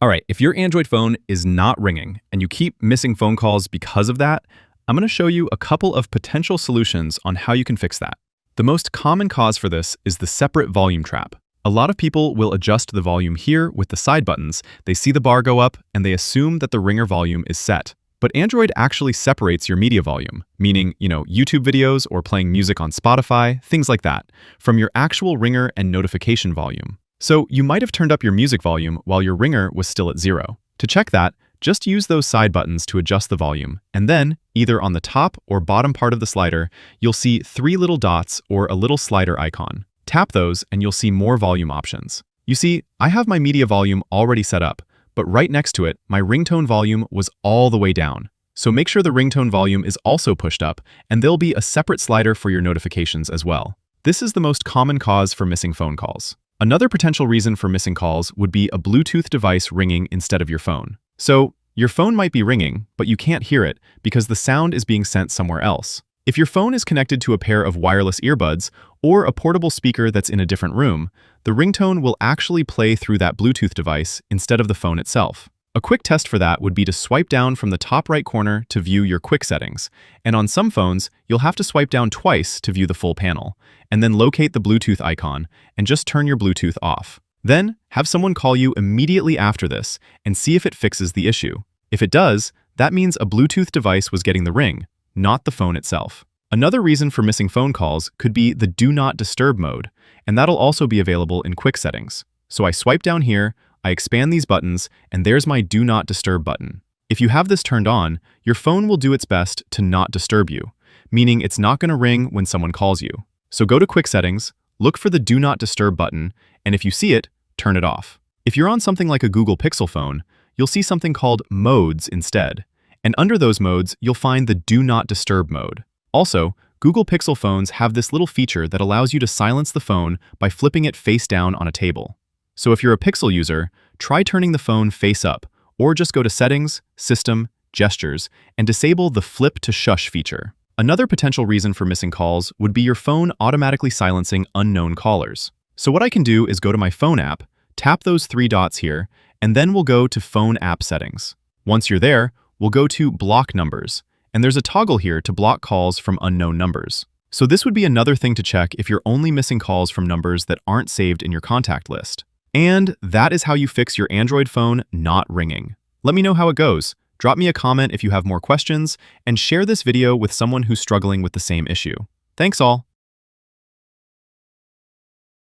All right, if your Android phone is not ringing and you keep missing phone calls because of that, I'm going to show you a couple of potential solutions on how you can fix that. The most common cause for this is the separate volume trap. A lot of people will adjust the volume here with the side buttons. They see the bar go up and they assume that the ringer volume is set. But Android actually separates your media volume, meaning, YouTube videos or playing music on Spotify, things like that, from your actual ringer and notification volume. So you might have turned up your music volume while your ringer was still at 0. To check that, just use those side buttons to adjust the volume, and then, either on the top or bottom part of the slider, you'll see 3 little dots or a little slider icon. Tap those and you'll see more volume options. You see, I have my media volume already set up, but right next to it, my ringtone volume was all the way down. So make sure the ringtone volume is also pushed up, and there'll be a separate slider for your notifications as well. This is the most common cause for missing phone calls. Another potential reason for missing calls would be a Bluetooth device ringing instead of your phone. So, your phone might be ringing, but you can't hear it because the sound is being sent somewhere else. If your phone is connected to a pair of wireless earbuds or a portable speaker that's in a different room, the ringtone will actually play through that Bluetooth device instead of the phone itself. A quick test for that would be to swipe down from the top right corner to view your quick settings, and on some phones, you'll have to swipe down twice to view the full panel, and then locate the Bluetooth icon and just turn your Bluetooth off. Then, have someone call you immediately after this and see if it fixes the issue. If it does, that means a Bluetooth device was getting the ring, not the phone itself. Another reason for missing phone calls could be the Do Not Disturb mode, and that'll also be available in quick settings. So I swipe down here, I expand these buttons, and there's my Do Not Disturb button. If you have this turned on, your phone will do its best to not disturb you, meaning it's not going to ring when someone calls you. So go to quick settings, look for the Do Not Disturb button, and if you see it, turn it off. If you're on something like a Google Pixel phone, you'll see something called modes instead. And under those modes, you'll find the Do Not Disturb mode. Also, Google Pixel phones have this little feature that allows you to silence the phone by flipping it face down on a table. So if you're a Pixel user, try turning the phone face up, or just go to Settings, System, Gestures, and disable the Flip to Shush feature. Another potential reason for missing calls would be your phone automatically silencing unknown callers. So what I can do is go to my phone app, tap those 3 dots here, and then we'll go to Phone App Settings. Once you're there, we'll go to Block Numbers, and there's a toggle here to block calls from unknown numbers. So this would be another thing to check if you're only missing calls from numbers that aren't saved in your contact list. And that is how you fix your Android phone not ringing. Let me know how it goes. Drop me a comment if you have more questions, and share this video with someone who's struggling with the same issue. Thanks all.